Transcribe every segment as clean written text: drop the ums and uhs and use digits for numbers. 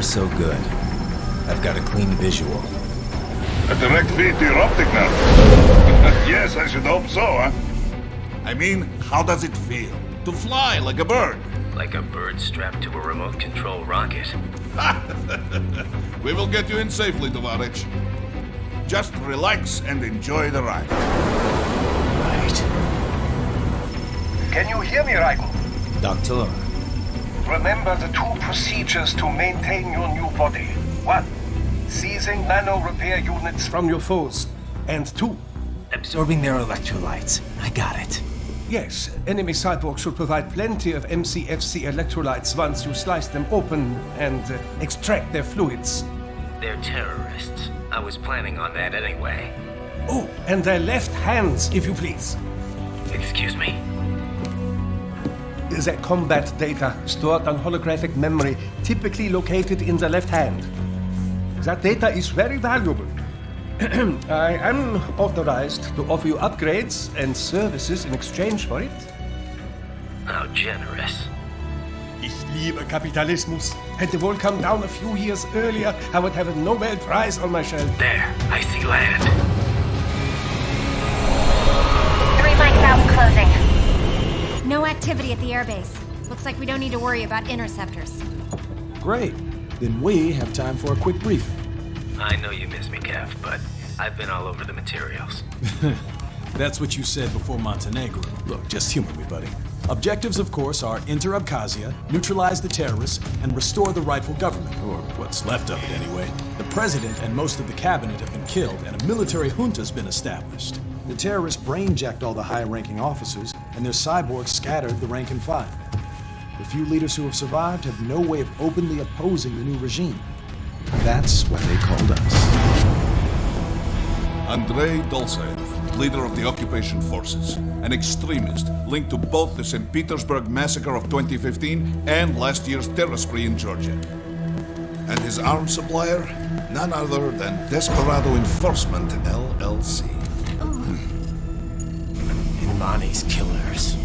so good. I've got a clean visual. A direct feed to your optic nerve. Yes, I should hope so, huh? I mean, how does it feel? To fly like a bird? Like a bird strapped to a remote control rocket. We will get you in safely, Tovarich. Just relax and enjoy the ride. Right. Can you hear me, Raiden? Doctor. Remember the 2 procedures to maintain your new body. 1. Seizing nano repair units from your foes. And 2. Absorbing their electrolytes. I got it. Yes, enemy cyborgs should provide plenty of MCFC electrolytes once you slice them open and extract their fluids. They're terrorists. I was planning on that anyway. Oh, and their left hands, if you please. Excuse me? Their combat data stored on holographic memory, typically located in the left hand. That data is very valuable. I am authorized to offer you upgrades and services in exchange for it. How generous. Ich liebe Kapitalismus. Hätte wohl come down a few years earlier, I would have a Nobel Prize on my shelf. There, I see land. 3 mics out, closing. No activity at the airbase. Looks like we don't need to worry about interceptors. Great. Then we have time for a quick briefing. I know you miss me, Kev, but I've been all over the materials. That's what you said before Montenegro. Look, just humor me, buddy. Objectives, of course, are enter Abkhazia, neutralize the terrorists, and restore the rightful government, or what's left of it anyway. The president and most of the cabinet have been killed, and a military junta's been established. The terrorists brain-jacked all the high-ranking officers, and their cyborgs scattered the rank and file. The few leaders who have survived have no way of openly opposing the new regime. That's why they called us. Andrei Dolzaev, leader of the occupation forces, an extremist linked to both the St. Petersburg massacre of 2015 and last year's terror spree in Georgia. And his arms supplier, none other than Desperado Enforcement, LLC. Imani's killers.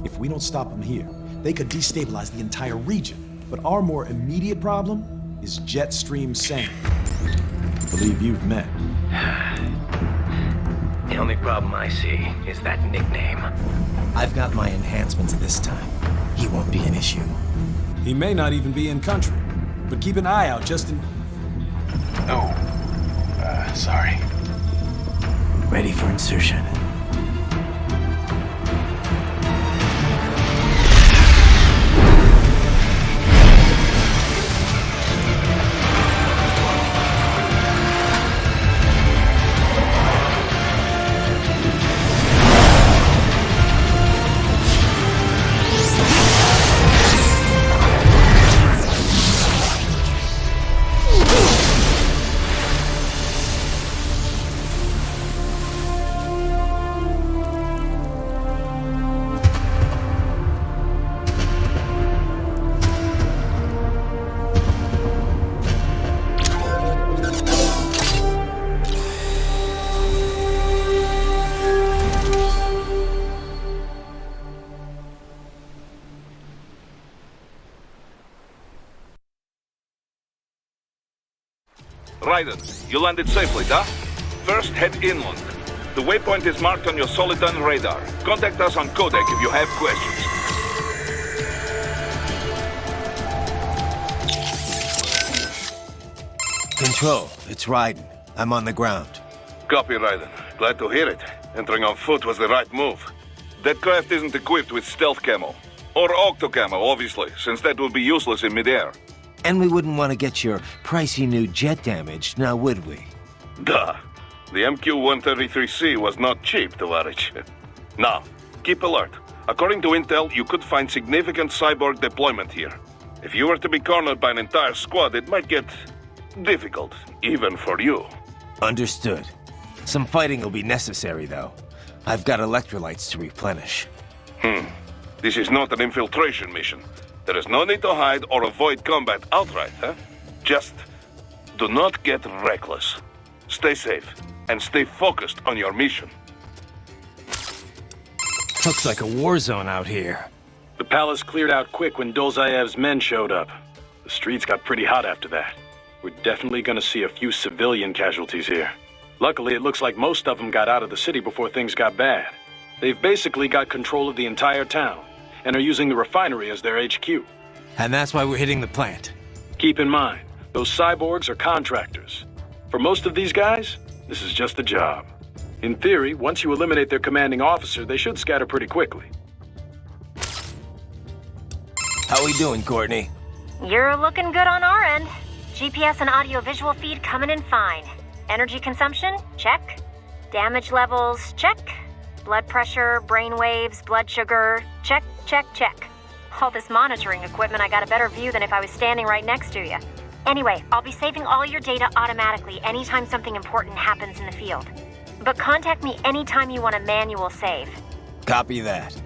If we don't stop them here, they could destabilize the entire region. But our more immediate problem is Jetstream Sam. I believe you've met. The only problem I see is that nickname. I've got my enhancements this time. He won't be an issue. He may not even be in country, but keep an eye out just in... Sorry. Ready for insertion. Raiden, you landed safely, da? First, head inland. The waypoint is marked on your Soliton radar. Contact us on Codec if you have questions. Control, it's Raiden. I'm on the ground. Copy, Raiden. Glad to hear it. Entering on foot was the right move. That craft isn't equipped with stealth camo. Or octo camo, obviously, since that would be useless in midair. And we wouldn't want to get your pricey new jet damaged, now would we? Duh. The MQ-133C was not cheap, Tovarich. Now, keep alert. According to intel, you could find significant cyborg deployment here. If you were to be cornered by an entire squad, it might get difficult, even for you. Understood. Some fighting will be necessary, though. I've got electrolytes to replenish. This is not an infiltration mission. There is no need to hide or avoid combat outright, huh? Just do not get reckless. Stay safe, and stay focused on your mission. Looks like a war zone out here. The palace cleared out quick when Dolzaev's men showed up. The streets got pretty hot after that. We're definitely gonna see a few civilian casualties here. Luckily, it looks like most of them got out of the city before things got bad. They've basically got control of the entire town, and are using the refinery as their HQ. And that's why we're hitting the plant. Keep in mind, those cyborgs are contractors. For most of these guys, this is just a job. In theory, once you eliminate their commanding officer, they should scatter pretty quickly. How we doing, Courtney? You're looking good on our end. GPS and audio-visual feed coming in fine. Energy consumption? Check. Damage levels? Check. Blood pressure, brain waves, blood sugar? Check, check, check. All this monitoring equipment, I got a better view than if I was standing right next to you. Anyway, I'll be saving all your data automatically anytime something important happens in the field. But contact me anytime you want a manual save. Copy that.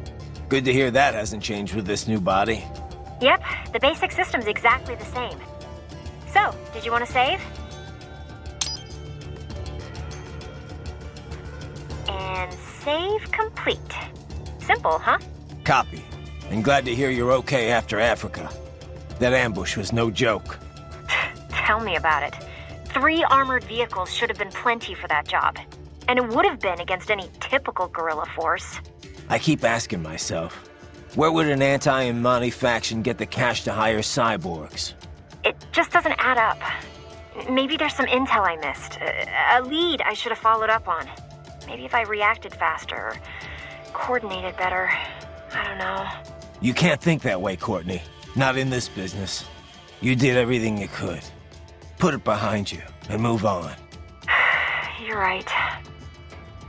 Good to hear that hasn't changed with this new body. Yep, the basic system's exactly the same. So, did you want to save? And save complete. Simple, huh? Copy. And glad to hear you're okay after Africa. That ambush was no joke. Tell me about it. 3 armored vehicles should have been plenty for that job. And it would have been against any typical guerrilla force. I keep asking myself, where would an anti-Imani faction get the cash to hire cyborgs? It just doesn't add up. Maybe there's some intel I missed. A lead I should have followed up on. Maybe if I reacted faster, or coordinated better. I don't know. You can't think that way, Courtney. Not in this business. You did everything you could. Put it behind you and move on. You're right.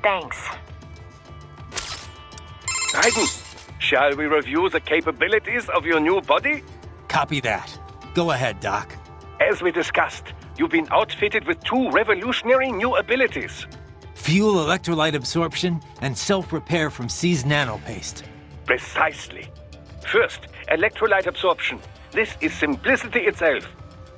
Thanks. Raiden, shall we review the capabilities of your new body? Copy that. Go ahead, Doc. As we discussed, you've been outfitted with 2 revolutionary new abilities. Fuel electrolyte absorption and self-repair from seized nanopaste. Precisely. First, electrolyte absorption. This is simplicity itself.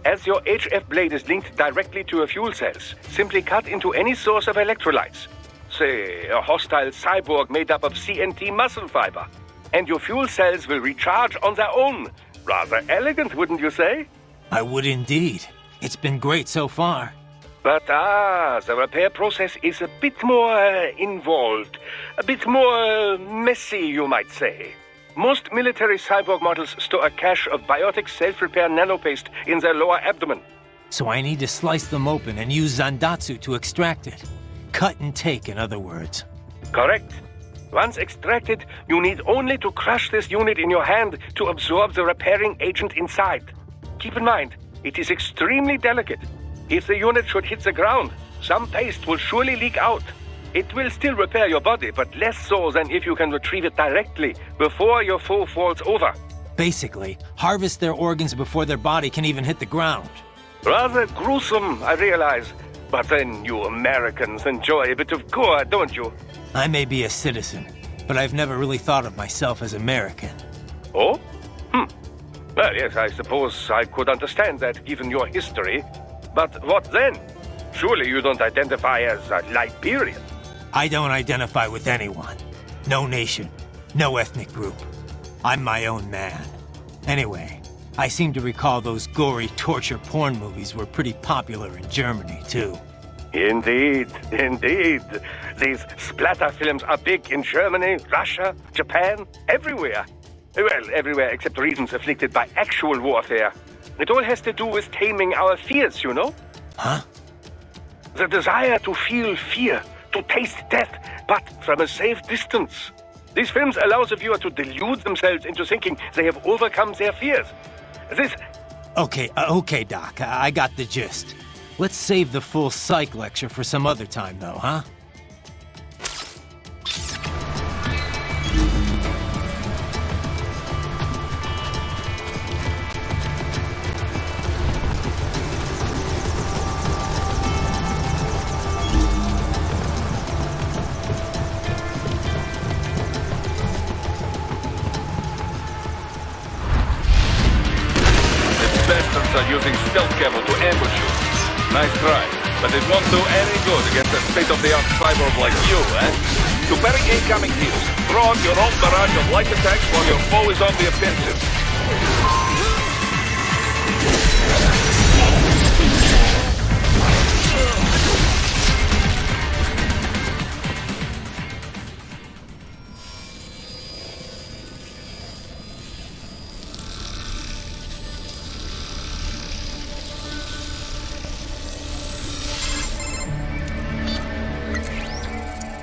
As your HF blade is linked directly to your fuel cells, simply cut into any source of electrolytes. Say, a hostile cyborg made up of CNT muscle fiber. And your fuel cells will recharge on their own. Rather elegant, wouldn't you say? I would indeed. It's been great so far. But the repair process is a bit more involved. A bit more messy, you might say. Most military cyborg models store a cache of biotic self-repair nanopaste in their lower abdomen. So I need to slice them open and use Zandatsu to extract it. Cut and take, in other words. Correct. Once extracted, you need only to crush this unit in your hand to absorb the repairing agent inside. Keep in mind, it is extremely delicate. If the unit should hit the ground, some paste will surely leak out. It will still repair your body, but less so than if you can retrieve it directly before your foe falls over. Basically, harvest their organs before their body can even hit the ground. Rather gruesome, I realize. But then you Americans enjoy a bit of gore, don't you? I may be a citizen, but I've never really thought of myself as American. Oh? Well, yes, I suppose I could understand that given your history. But what then? Surely you don't identify as a Liberian. I don't identify with anyone. No nation. No ethnic group. I'm my own man. Anyway, I seem to recall those gory torture porn movies were pretty popular in Germany, too. Indeed, indeed. These splatter films are big in Germany, Russia, Japan, everywhere. Well, everywhere except regions afflicted by actual warfare. It all has to do with taming our fears, you know? Huh? The desire to feel fear, to taste death, but from a safe distance. These films allow the viewer to delude themselves into thinking they have overcome their fears. This... Okay, Doc. I got the gist. Let's save the full psych lecture for some other time, though, huh? Are using stealth camo to ambush you. Nice try, but it won't do any good against a state-of-the-art cyborg like you, eh? To bury incoming heals, throw out your own barrage of light attacks while your foe is on the offensive.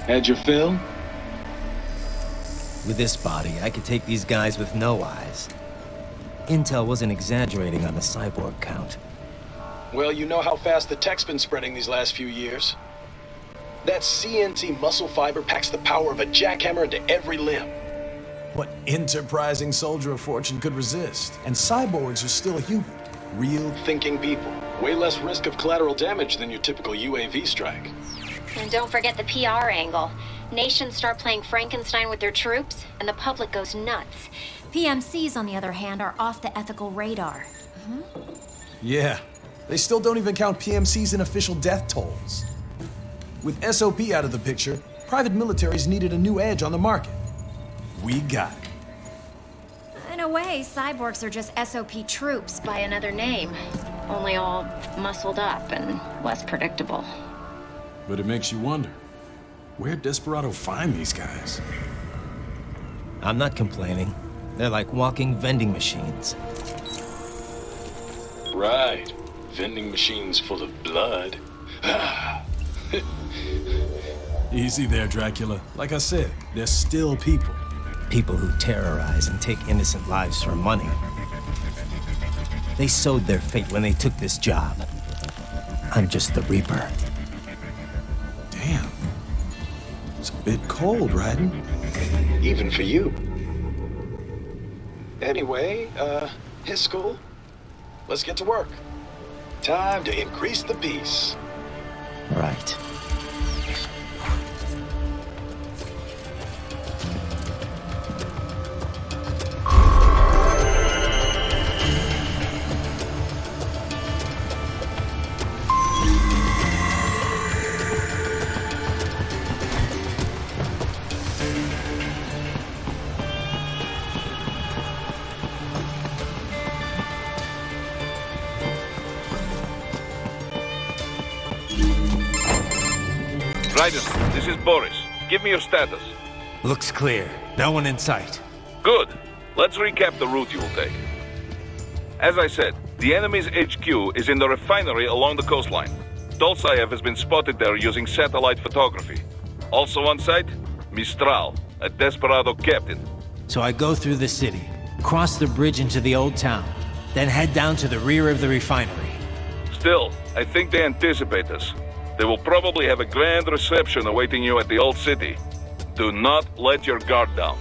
Had your fill? With this body, I could take these guys with no eyes. Intel wasn't exaggerating on the cyborg count. Well, you know how fast the tech's been spreading these last few years. That CNC muscle fiber packs the power of a jackhammer into every limb. What enterprising soldier of fortune could resist? And cyborgs are still human. Real thinking people. Way less risk of collateral damage than your typical UAV strike. And don't forget the PR angle. Nations start playing Frankenstein with their troops, and the public goes nuts. PMCs, on the other hand, are off the ethical radar. Yeah, they still don't even count PMCs in official death tolls. With SOP out of the picture, private militaries needed a new edge on the market. We got it. In a way, cyborgs are just SOP troops By another name, only all muscled up and less predictable. But it makes you wonder, where'd Desperado find these guys? I'm not complaining. They're like walking vending machines. Right. Vending machines full of blood. Easy there, Dracula. Like I said, they're still people. People who terrorize and take innocent lives for money. They sowed their fate when they took this job. I'm just the Reaper. Damn. It's a bit cold, Raiden. Even for you. Anyway, his school. Let's get to work. Time to increase the peace. Right. Raiden, this is Boris. Give me your status. Looks clear. No one in sight. Good. Let's recap the route you will take. As I said, the enemy's HQ is in the refinery along the coastline. Dolzaev has been spotted there using satellite photography. Also on site, Mistral, a Desperado captain. So I go through the city, cross the bridge into the old town, then head down to the rear of the refinery. Still, I think they anticipate us. They will probably have a grand reception awaiting you at the old city. Do not let your guard down.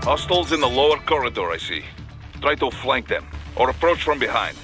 Hostiles in the lower corridor, I see. Try to flank them, or approach from behind.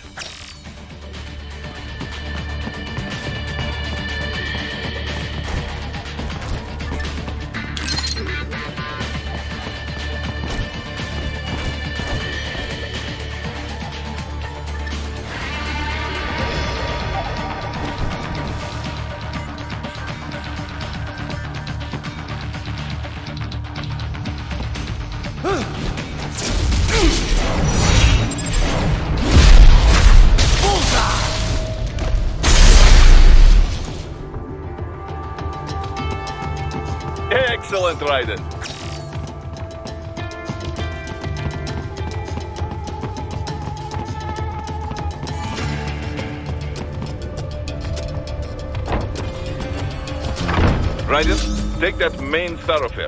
Excellent, Raiden. Raiden, take that main thoroughfare.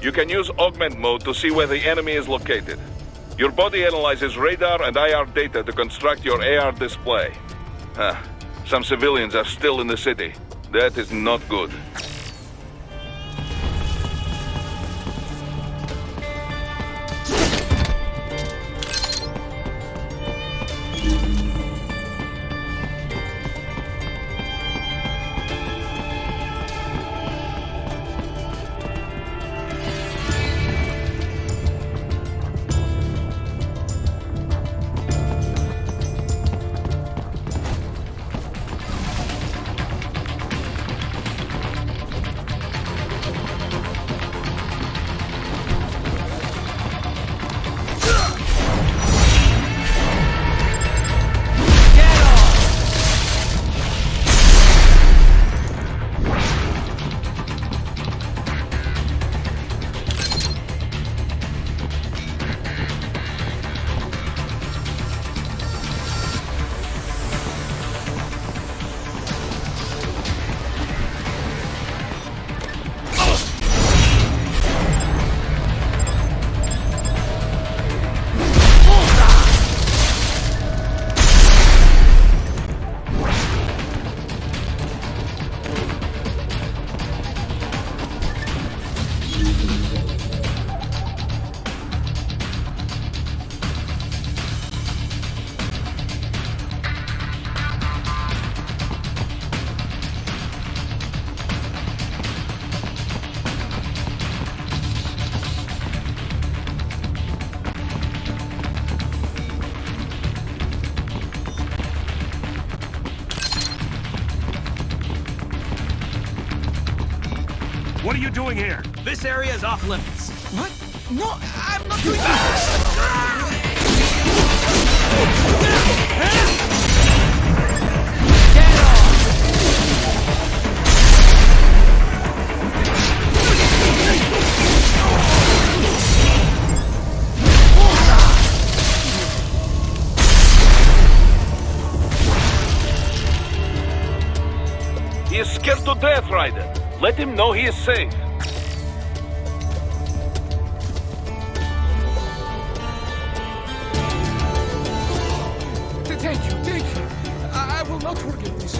You can use augment mode to see where the enemy is located. Your body analyzes radar and IR data to construct your AR display. Some civilians are still in the city. That is not good. What are you doing here? This area is off limits. What? No, I'm not doing that! He is scared to death, Raiden. Let him know he is safe. Thank you. I will not forget this.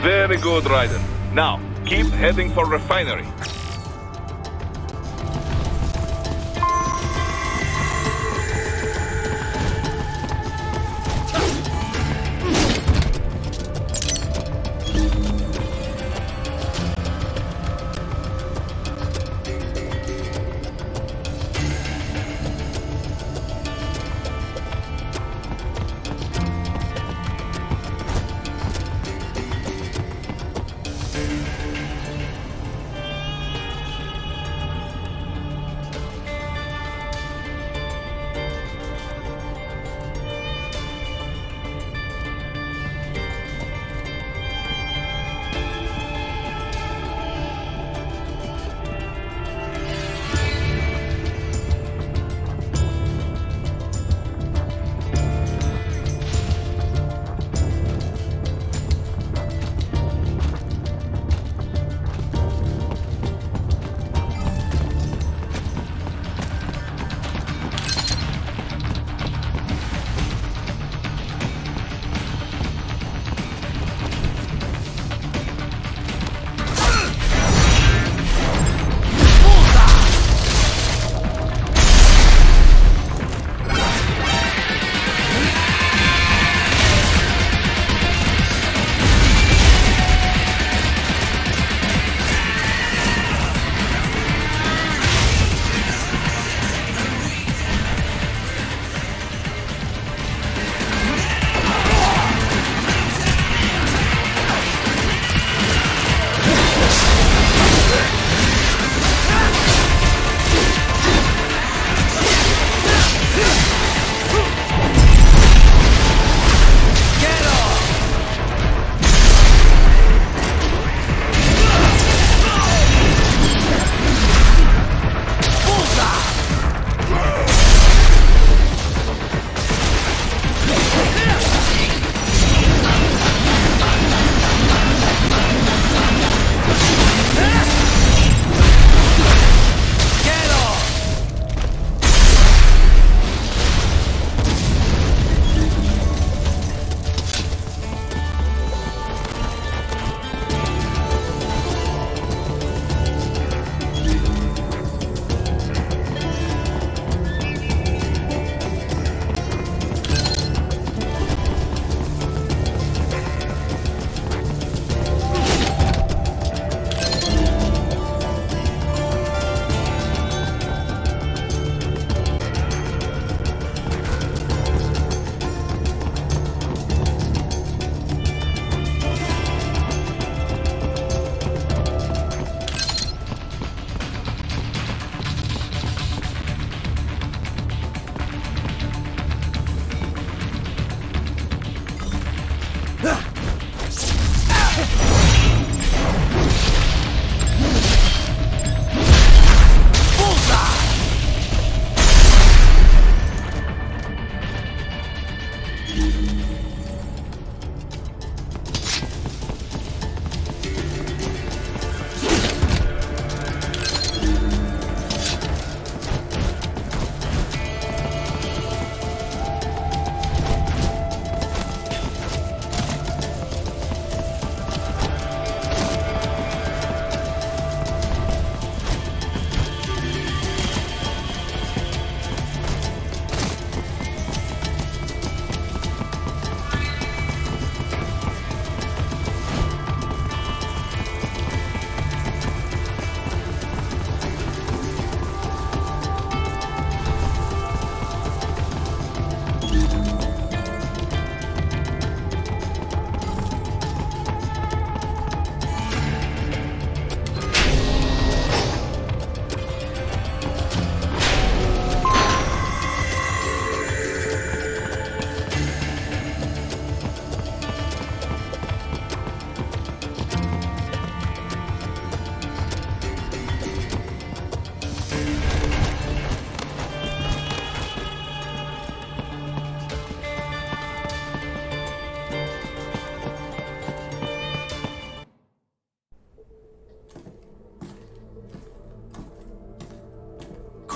Very good, Raiden. Now, keep heading for refinery.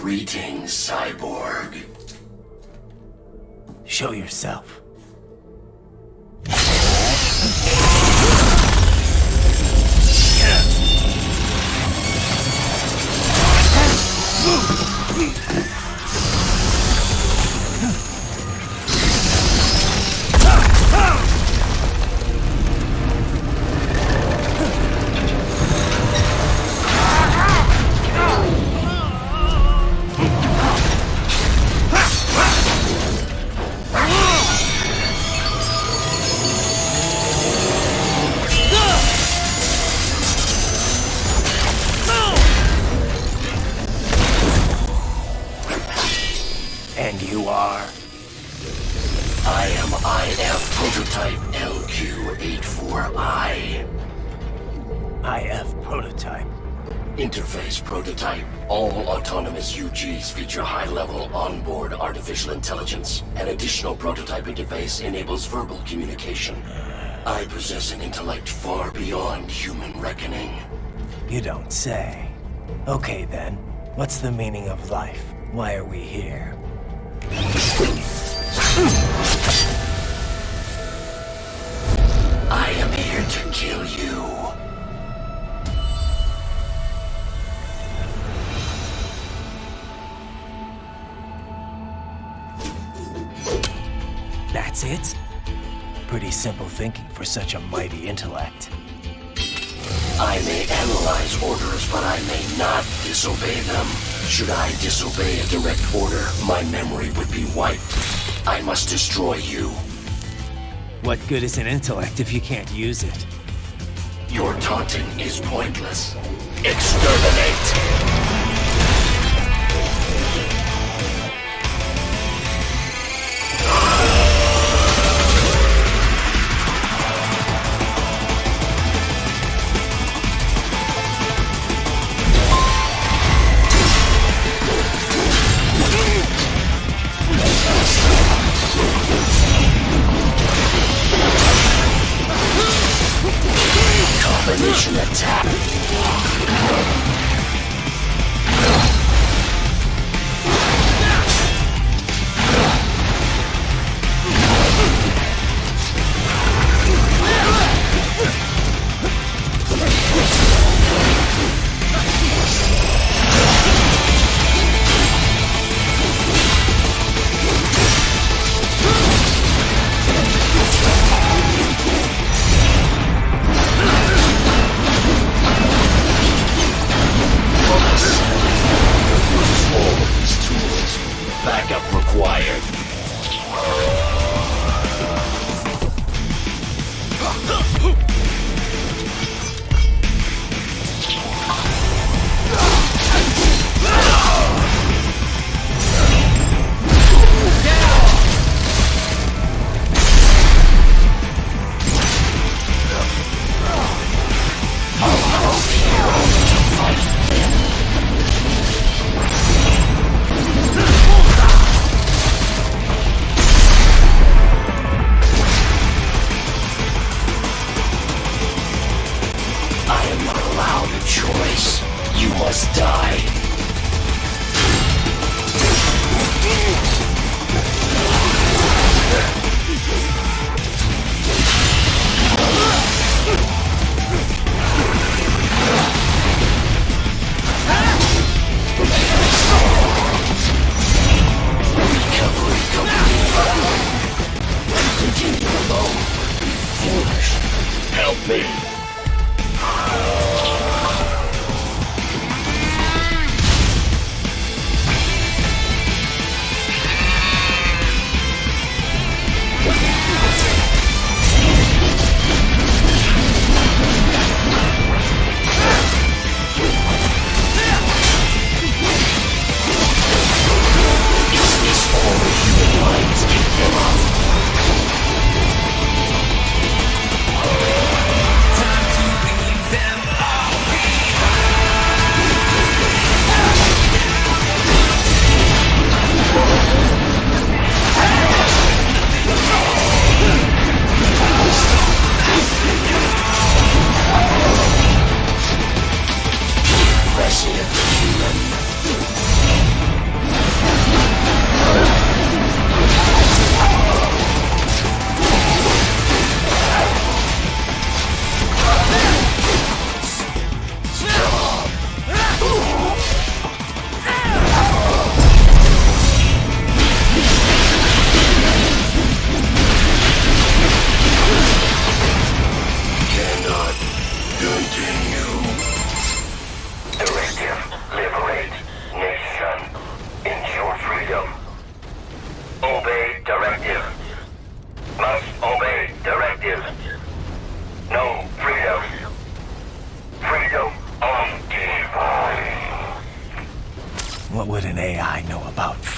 Greetings, cyborg. Show yourself. And you are? I am IF Prototype LQ84I. IF Prototype. Interface Prototype. All autonomous UGs feature high-level onboard artificial intelligence. An additional prototype interface enables verbal communication. I possess an intellect far beyond human reckoning. You don't say. Okay then, what's the meaning of life? Why are we here? I am here to kill you. That's it? Pretty simple thinking for such a mighty intellect. I may analyze orders, but I may not disobey them. Should I disobey a direct order, my memory would be wiped. I must destroy you. What good is an intellect if you can't use it? Your taunting is pointless. Exterminate! Combination attack. Backup required. You must die. Recovery complete. Continue alone. Foolish. Help me.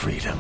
freedom.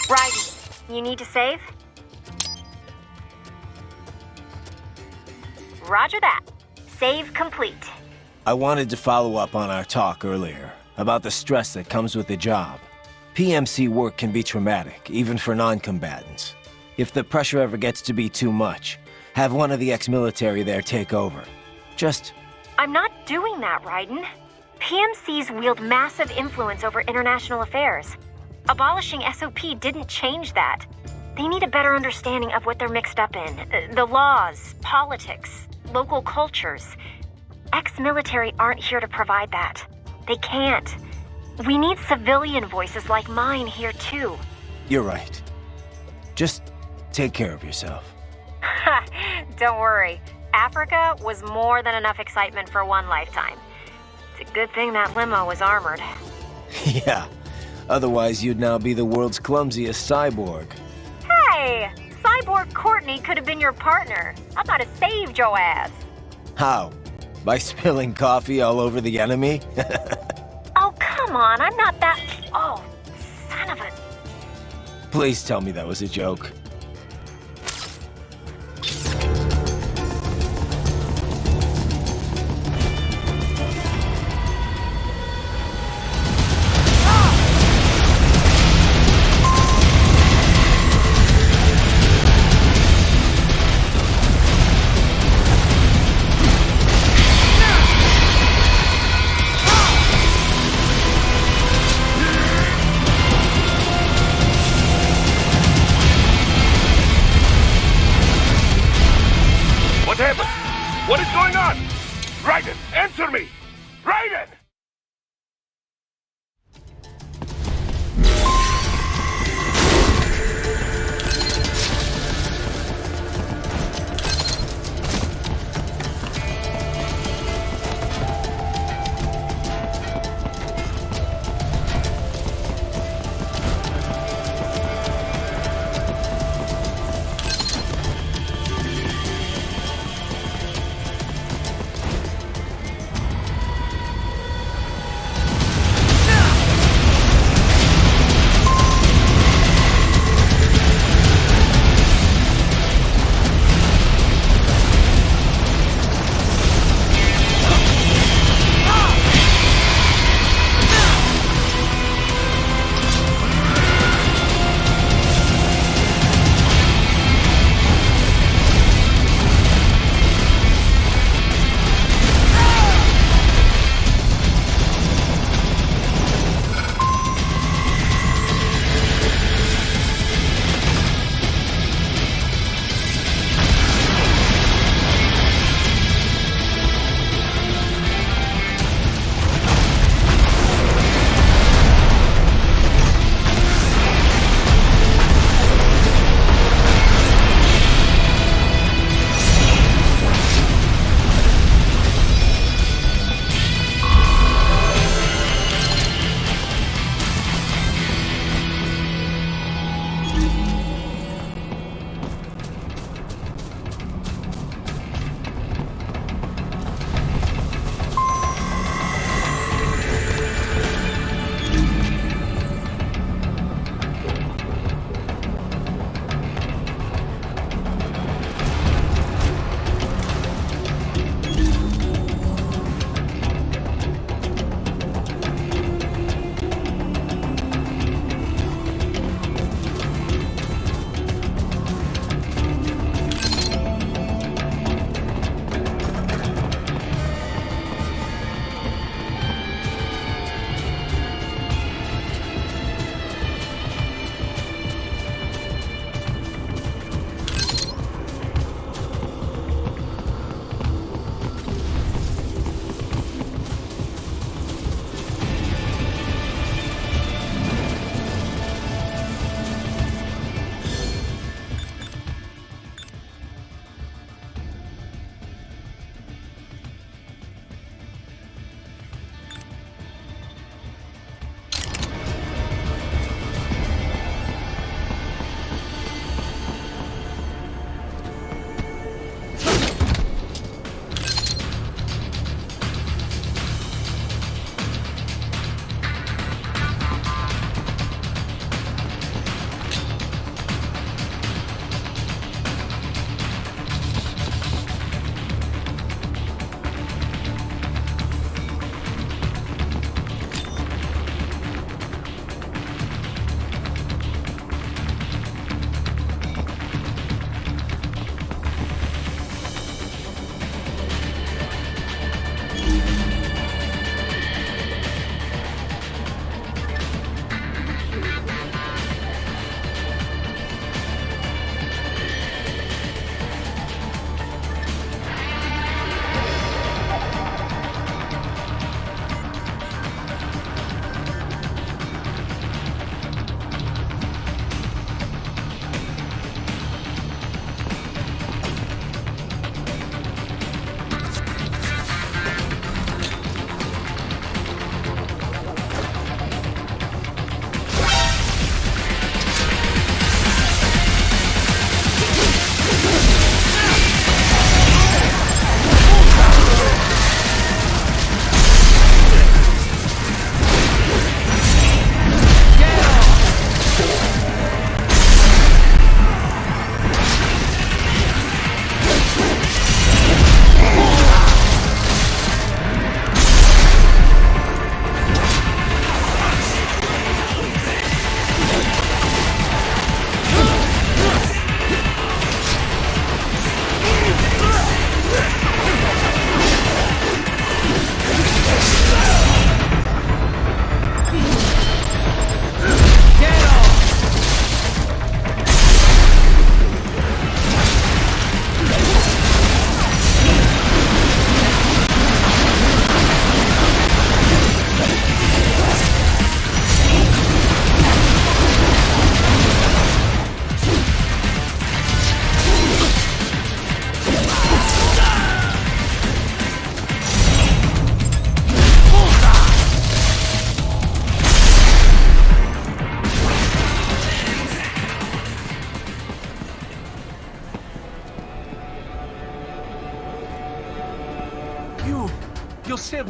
Raiden, you need to save? Roger that. Save complete. I wanted to follow up on our talk earlier about the stress that comes with the job. PMC work can be traumatic, even for non-combatants. If the pressure ever gets to be too much, have one of the ex-military there take over. Just... I'm not doing that, Raiden. PMCs wield massive influence over international affairs. Abolishing SOP didn't change that. They need a better understanding of what they're mixed up in. The laws, politics, local cultures. Ex-military aren't here to provide that. They can't. We need civilian voices like mine here too. You're right. Just take care of yourself. Don't worry. Africa was more than enough excitement for one lifetime. It's a good thing that limo was armored. Yeah. Otherwise, you'd now be the world's clumsiest cyborg. Hey! Cyborg Courtney could have been your partner. I might have saved your ass. How? By spilling coffee all over the enemy? Oh, come on. I'm not that... Oh, son of a... Please tell me that was a joke. What is going on? Raiden, answer me! Raiden!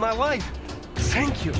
my life. Thank you.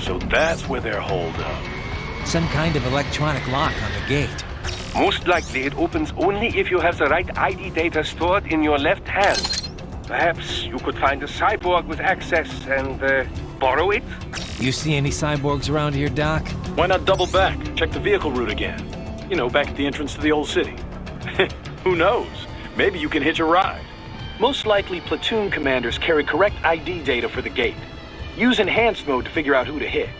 So that's where they're holed up. Some kind of electronic lock on the gate. Most likely it opens only if you have the right ID data stored in your left hand. Perhaps you could find a cyborg with access and borrow it? You see any cyborgs around here, Doc? Why not double back? Check the vehicle route again. You know, back at the entrance to the old city. Who knows? Maybe you can hitch a ride. Most likely, platoon commanders carry correct ID data for the gate. Use enhanced mode to figure out who to hit.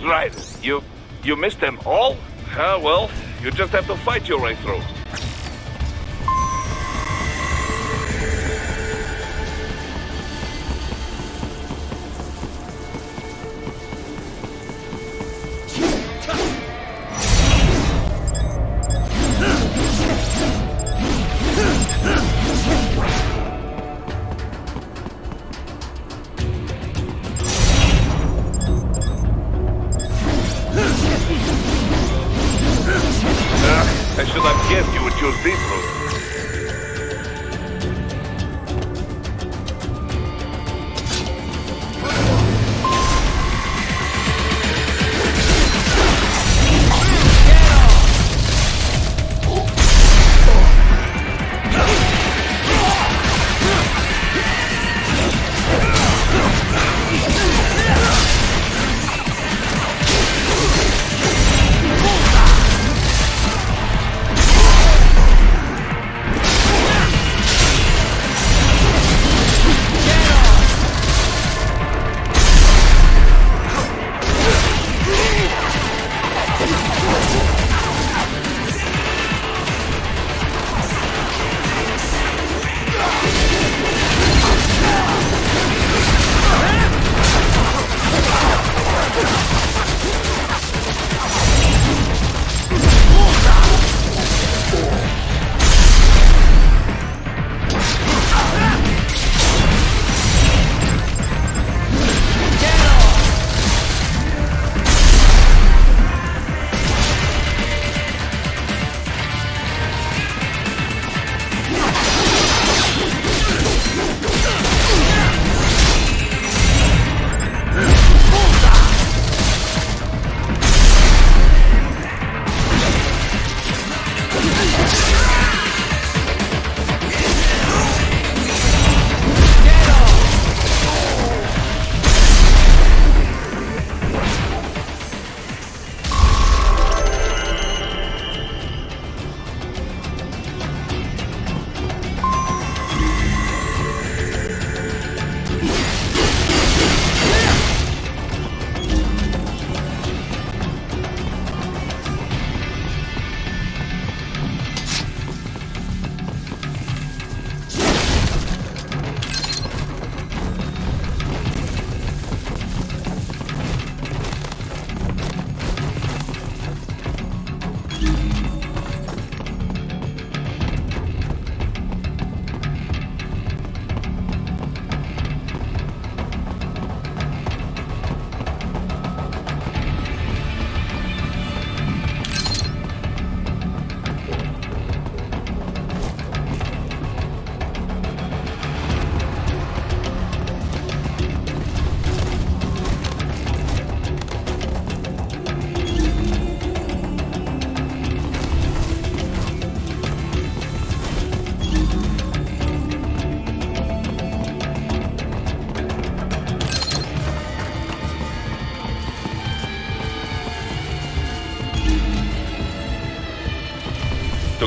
Right. You missed them all? Well, you just have to fight your way through. I should have guessed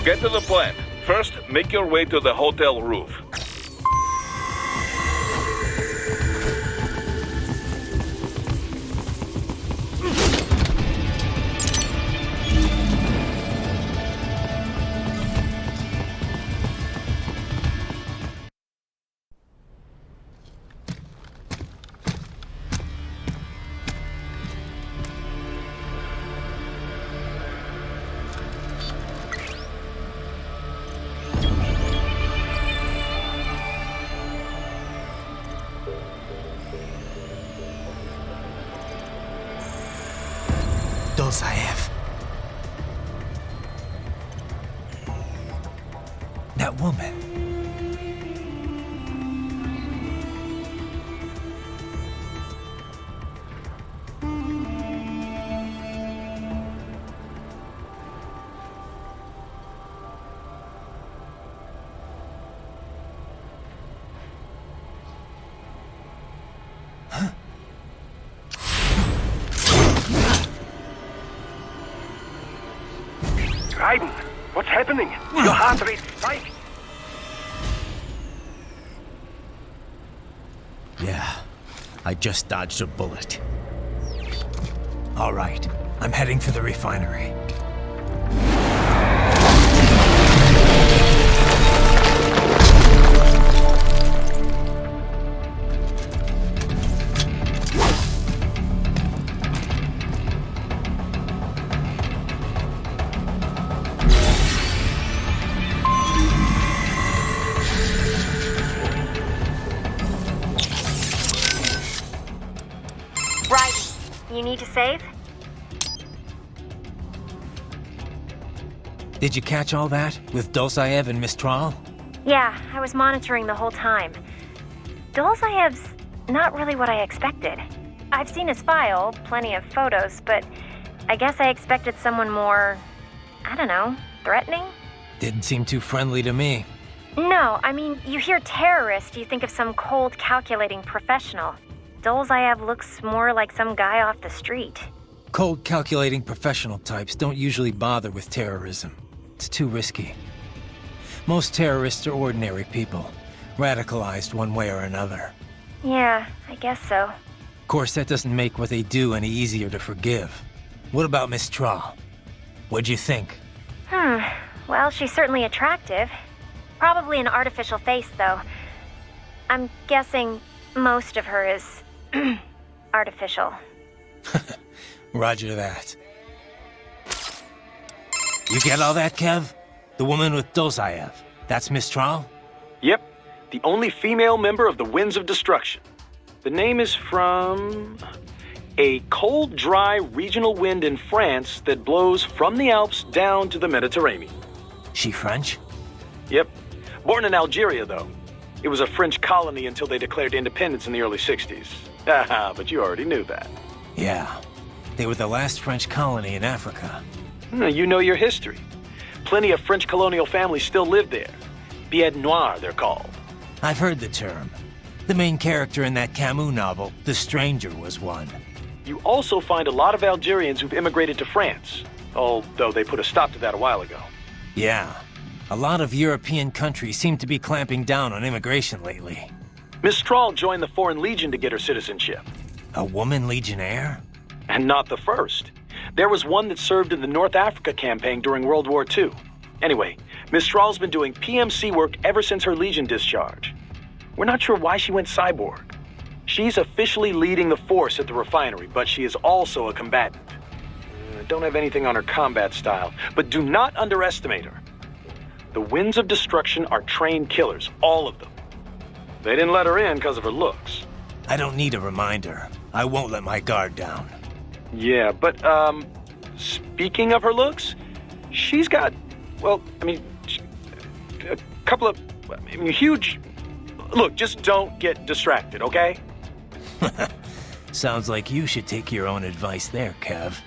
get to the plant, first make your way to the hotel roof. Dolzaev. That woman. Raiden, what's happening? Your heart rate spiked. Yeah, I just dodged a bullet. All right, I'm heading for the refinery. You need to save? Did you catch all that with Dolzaev and Mistral? Yeah, I was monitoring the whole time. Dolzaev's not really what I expected. I've seen his file, plenty of photos, but I guess I expected someone more, I don't know, threatening? Didn't seem too friendly to me. No, I mean, you hear terrorist, you think of some cold, calculating professional. Dolzaev looks more like some guy off the street. Cold, calculating professional types don't usually bother with terrorism. It's too risky. Most terrorists are ordinary people, radicalized one way or another. Yeah, I guess so. Of course, that doesn't make what they do any easier to forgive. What about Mistral? What'd you think? Well, she's certainly attractive. Probably an artificial face, though. I'm guessing most of her is artificial. Roger that. You get all that, Kev? The woman with Dolzaev. That's Mistral? Yep. The only female member of the Winds of Destruction. The name is from a cold, dry regional wind in France that blows from the Alps down to the Mediterranean. She French? Yep. Born in Algeria, though. It was a French colony until they declared independence in the early 60s. Haha, but you already knew that. Yeah. They were the last French colony in Africa. You know your history. Plenty of French colonial families still live there. Billets noirs, they're called. I've heard the term. The main character in that Camus novel, The Stranger, was one. You also find a lot of Algerians who've immigrated to France, although they put a stop to that a while ago. Yeah. A lot of European countries seem to be clamping down on immigration lately. Mistral joined the Foreign Legion to get her citizenship. A woman legionnaire? And not the first. There was one that served in the North Africa campaign during World War II. Anyway, Mistral's been doing PMC work ever since her Legion discharge. We're not sure why she went cyborg. She's officially leading the force at the refinery, but she is also a combatant. Don't have anything on her combat style, but do not underestimate her. The Winds of Destruction are trained killers, all of them. They didn't let her in because of her looks. I don't need a reminder. I won't let my guard down. Yeah, but, speaking of her looks, she's got, well, I mean, a couple of, huge... Look, just don't get distracted, okay? Sounds like you should take your own advice there, Kev.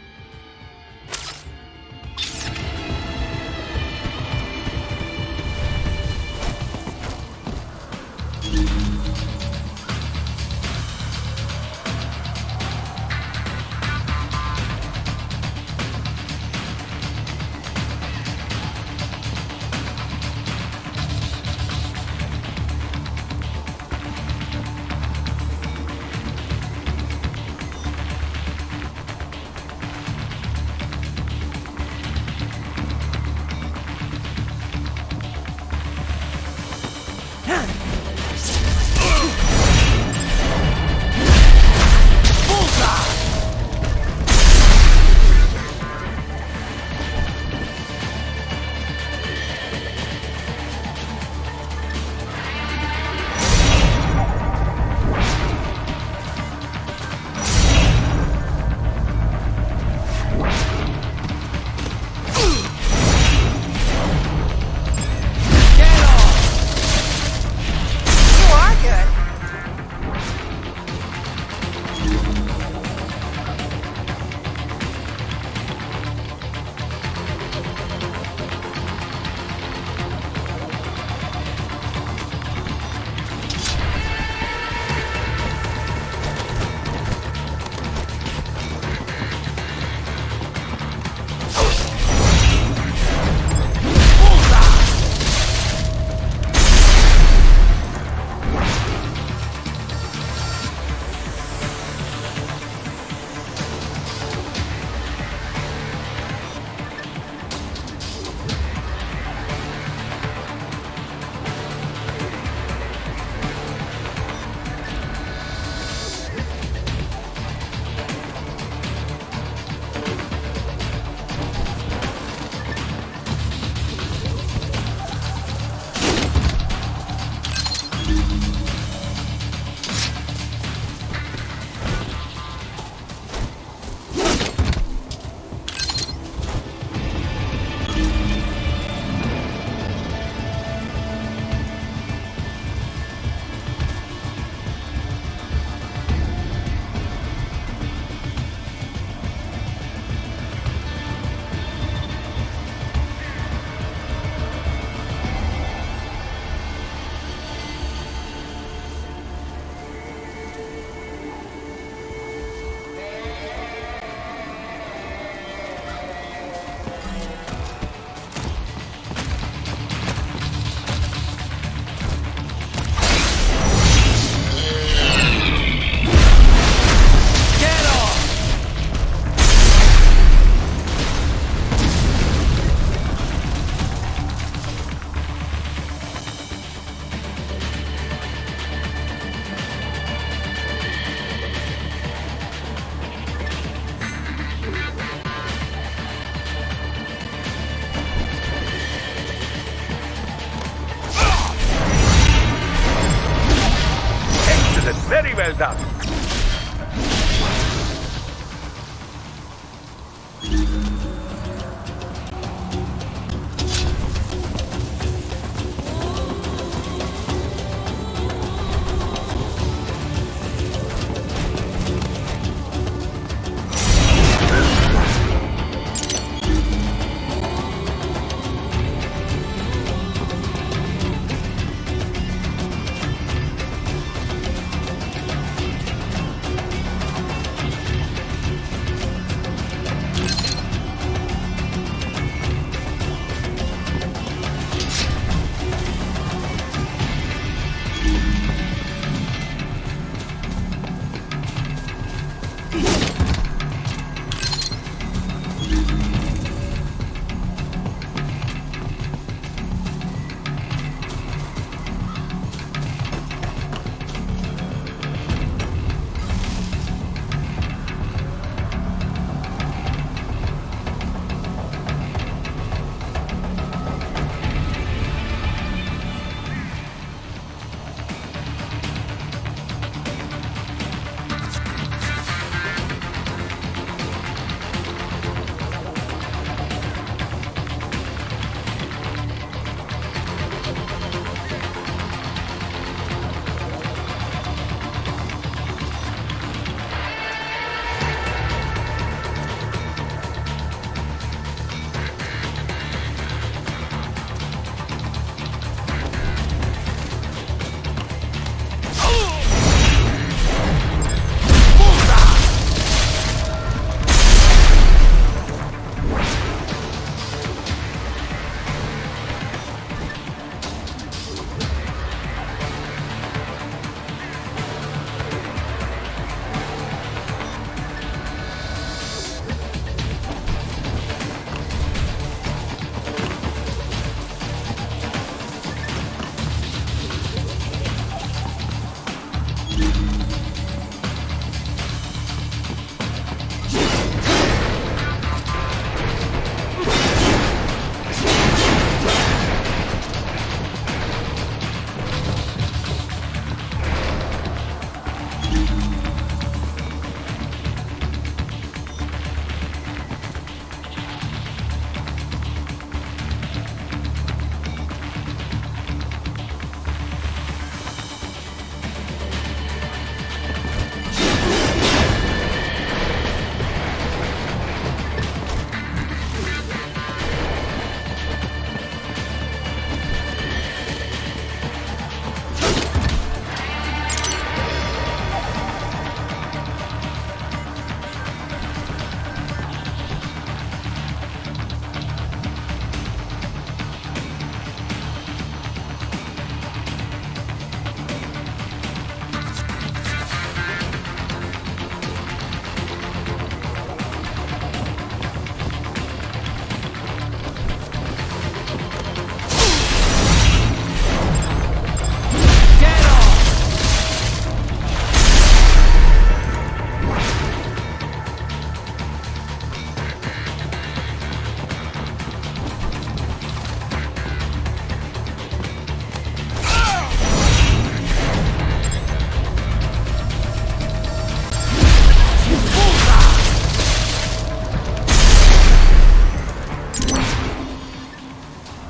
Very well done.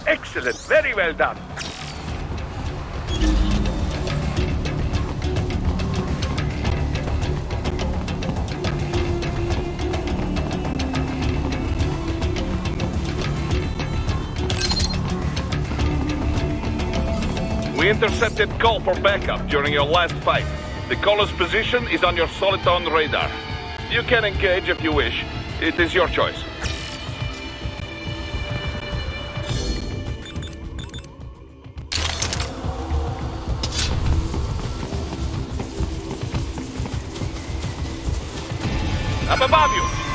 Excellent. Very well done. We intercepted call for backup during your last fight. The caller's position is on your Soliton radar. You can engage if you wish. It is your choice. Up above you!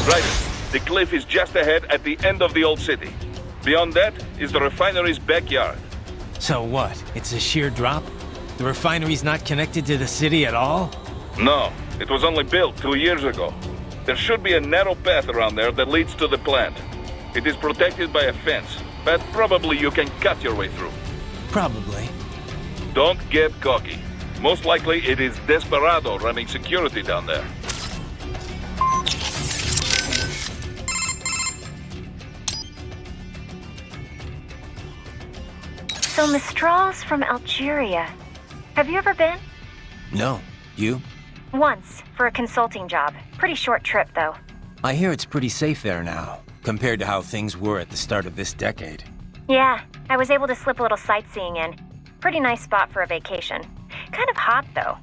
Raiden, the cliff is just ahead at the end of the old city. Beyond that is the refinery's backyard. So what? It's a sheer drop? The refinery's not connected to the city at all? No, it was only built 2 years ago. There should be a narrow path around there that leads to the plant. It is protected by a fence, but probably you can cut your way through. Probably. Don't get cocky. Most likely it is Desperado running security down there. So Mistral's from Algeria. Have you ever been? No. You? Once, for a consulting job. Pretty short trip, though. I hear it's pretty safe there now, compared to how things were at the start of this decade. Yeah, I was able to slip a little sightseeing in. Pretty nice spot for a vacation. Kind of hot, though.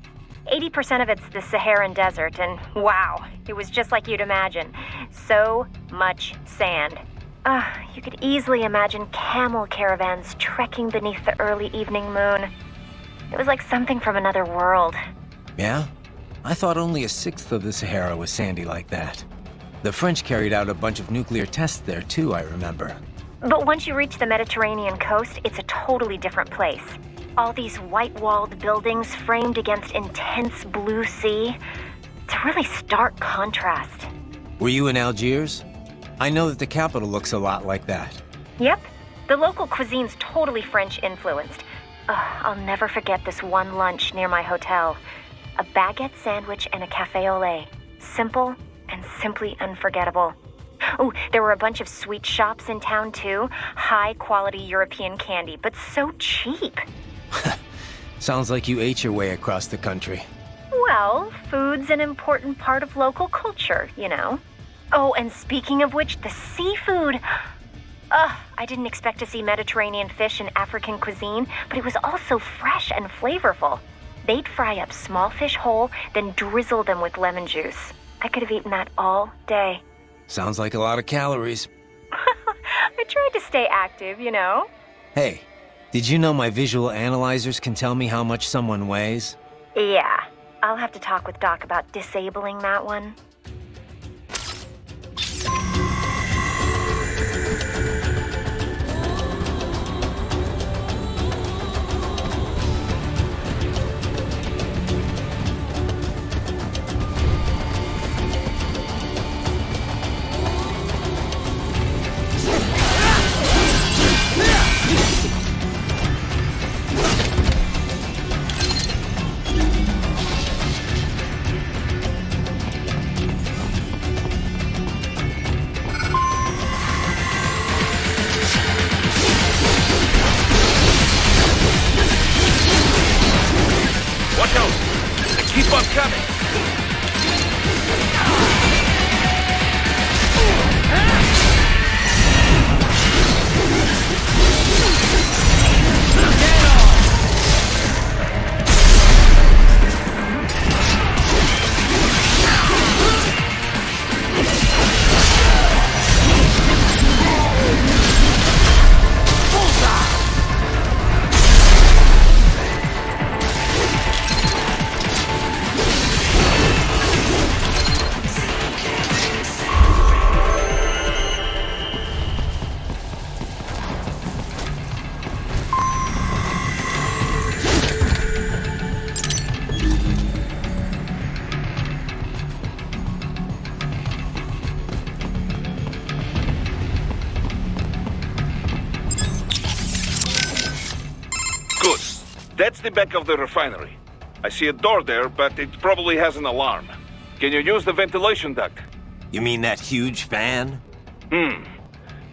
80% of it's the Saharan desert, and wow, it was just like you'd imagine. So much sand. You could easily imagine camel caravans trekking beneath the early evening moon. It was like something from another world. Yeah? I thought only a sixth of the Sahara was sandy like that. The French carried out a bunch of nuclear tests there too, I remember. But once you reach the Mediterranean coast, it's a totally different place. All these white-walled buildings framed against intense blue sea. It's a really stark contrast. Were you in Algiers? I know that the capital looks a lot like that. Yep. The local cuisine's totally French-influenced. I'll never forget this one lunch near my hotel. A baguette sandwich and a café au lait. Simple and simply unforgettable. Oh, there were a bunch of sweet shops in town too. High-quality European candy, but so cheap. Sounds like you ate your way across the country. Well, food's an important part of local culture, you know. Oh, and speaking of which, the seafood. I didn't expect to see Mediterranean fish in African cuisine, but it was also fresh and flavorful. They'd fry up small fish whole, then drizzle them with lemon juice. I could have eaten that all day. Sounds like a lot of calories. I tried to stay active, you know. Hey, did you know my visual analyzers can tell me how much someone weighs? Yeah, I'll have to talk with Doc about disabling that one. That's the back of the refinery. I see a door there, but it probably has an alarm. Can you use the ventilation duct? You mean that huge fan?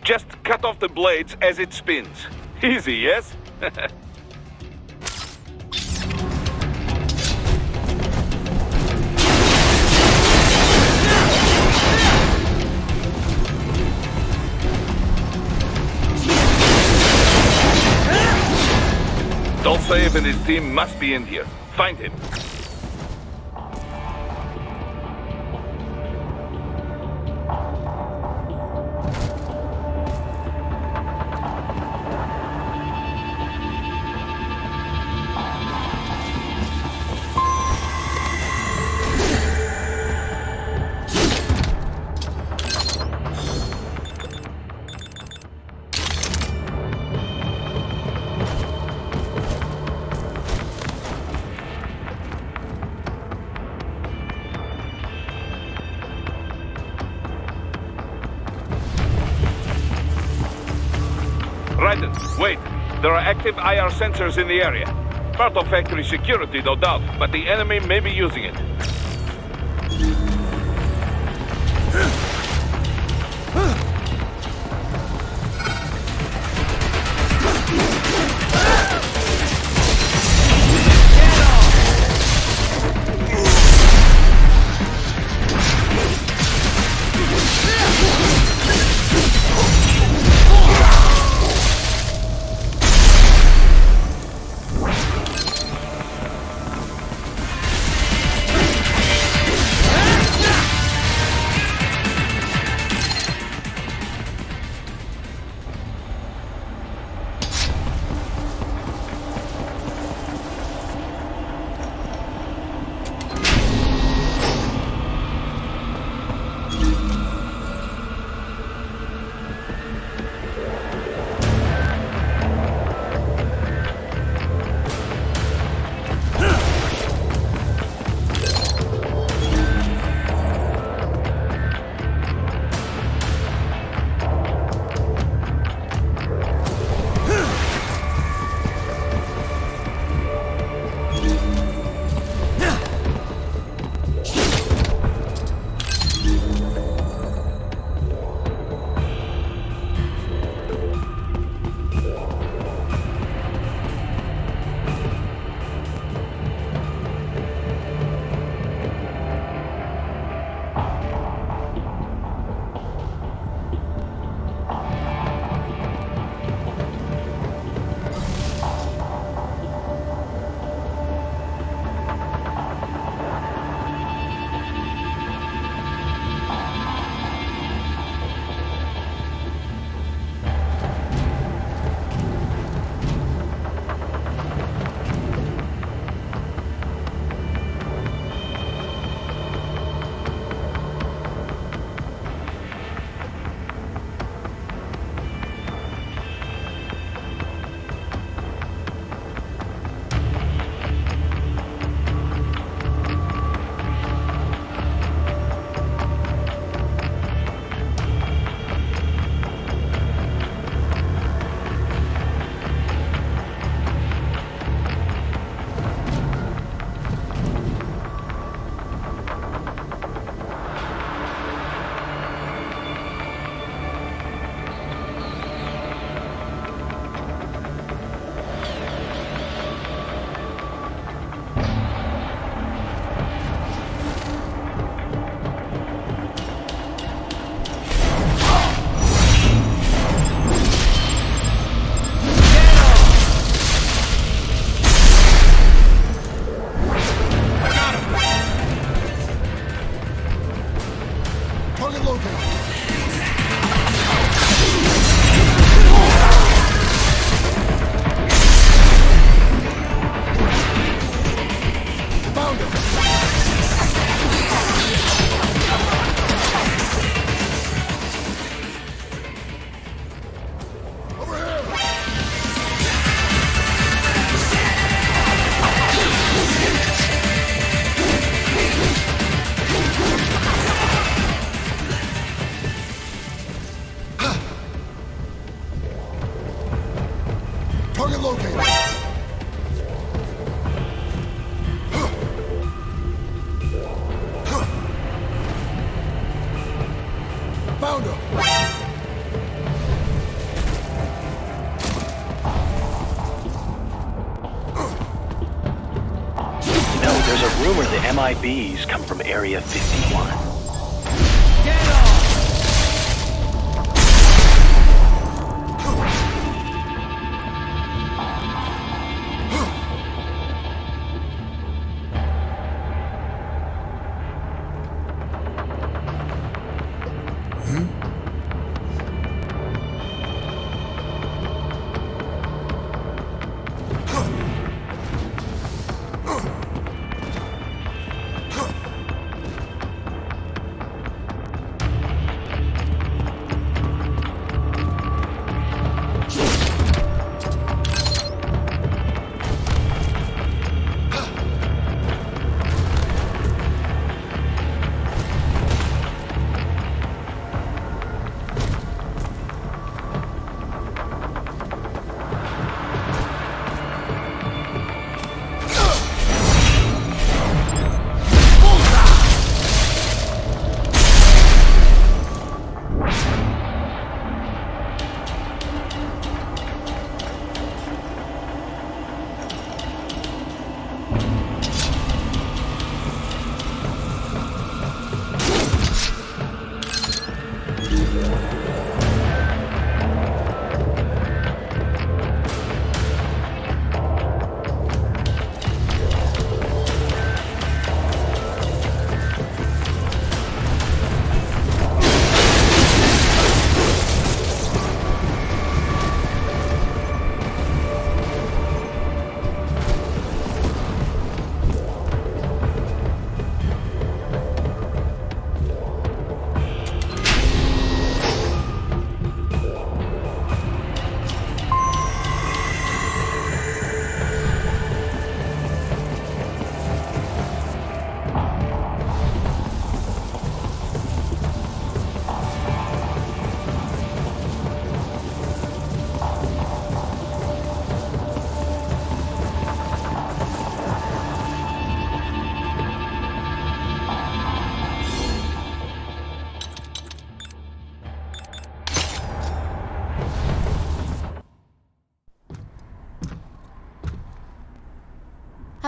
Just cut off the blades as it spins. Easy, yes? Dolcev and his team must be in here. Find him. Wait, there are active IR sensors in the area. Part of factory security, no doubt, but the enemy may be using it. rumor the MIBs come from Area 51.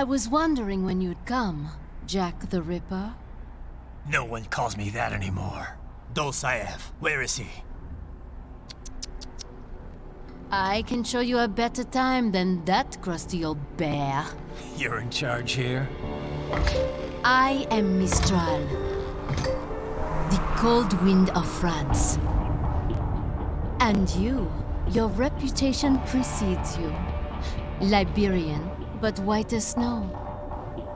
I was wondering when you'd come, Jack the Ripper. No one calls me that anymore. Dolsaev, where is he? I can show you a better time than that crusty old bear. You're in charge here? I am Mistral, the cold wind of France. And your reputation precedes you. Liberian, but white as snow.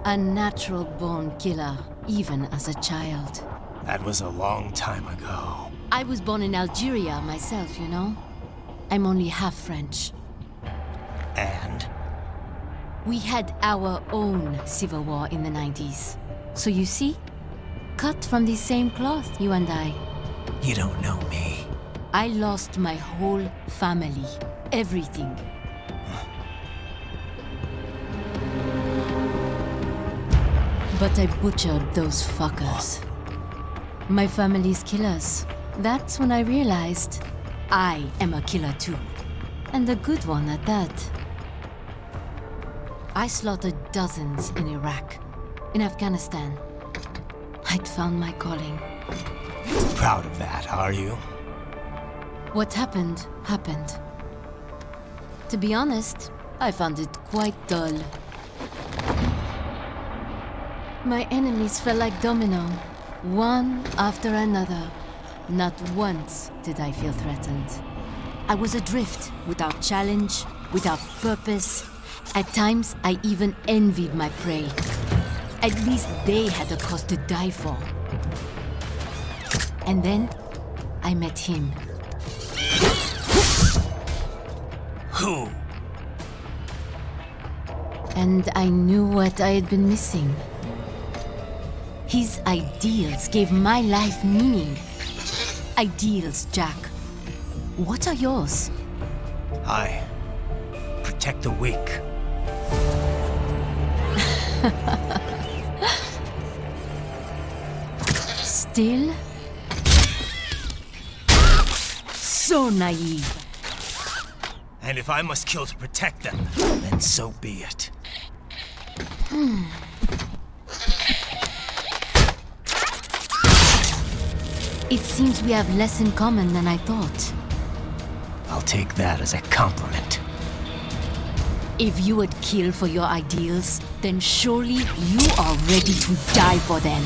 A natural-born killer, even as a child. That was a long time ago. I was born in Algeria myself, you know? I'm only half French. And? We had our own civil war in the 90s. So you see? Cut from the same cloth, you and I. You don't know me. I lost my whole family. Everything. But I butchered those fuckers. My family's killers. That's when I realized I am a killer too. And a good one at that. I slaughtered dozens in Iraq, in Afghanistan. I'd found my calling. Proud of that, are you? What happened, happened. To be honest, I found it quite dull. My enemies fell like domino, one after another. Not once did I feel threatened. I was adrift, without challenge, without purpose. At times, I even envied my prey. At least they had a cause to die for. And then, I met him. Who? And I knew what I had been missing. His ideals gave my life meaning. Ideals, Jack. What are yours? I protect the weak. Still? So naive. And if I must kill to protect them, then so be it. It seems we have less in common than I thought. I'll take that as a compliment. If you would kill for your ideals, then surely you are ready to die for them.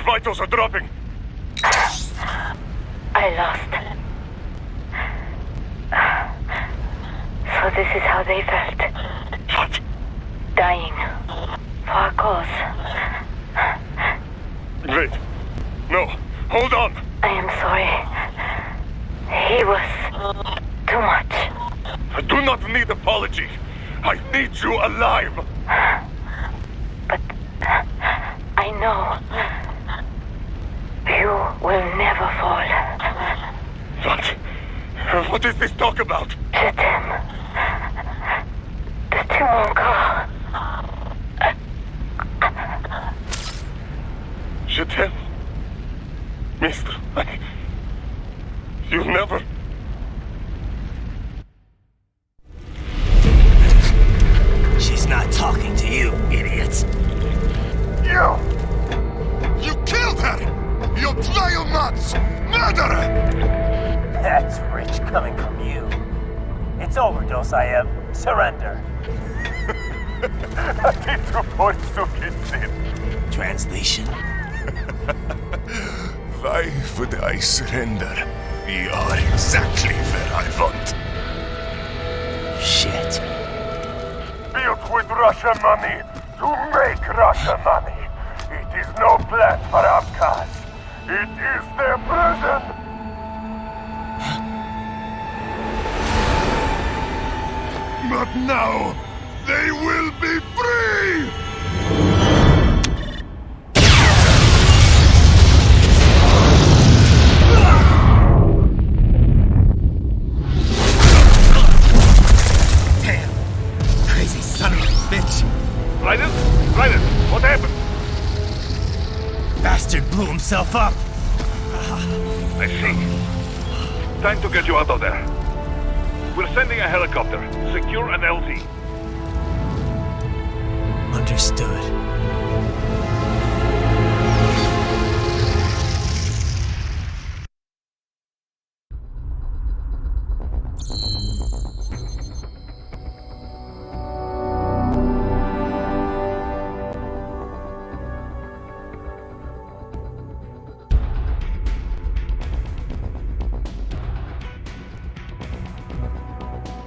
Vitals are dropping. I lost. So this is how they felt. What? Dying. For a cause. Wait. No. Hold on. I am sorry. He was too much. I do not need apology. I need you alive. But I know you will never fall. What? What is this talk about? Je t'aime. De tout mon corps. Je t'aime. Mister, you never... She's not talking to you, idiot. You killed her! You trial nuts! Murderer! That's rich coming from you. It's overdose, I am. Surrender. Translation? Why would I surrender? We are exactly where I want. Shit. Built with Russian money to make Russian money. It is no plan for outcasts. It is their prison. But now, they will be free! Damn! Crazy son of a bitch! Raiden, what happened? Bastard blew himself up! I see. Time to get you out of there. We're sending a helicopter. Secure an LT. Understood.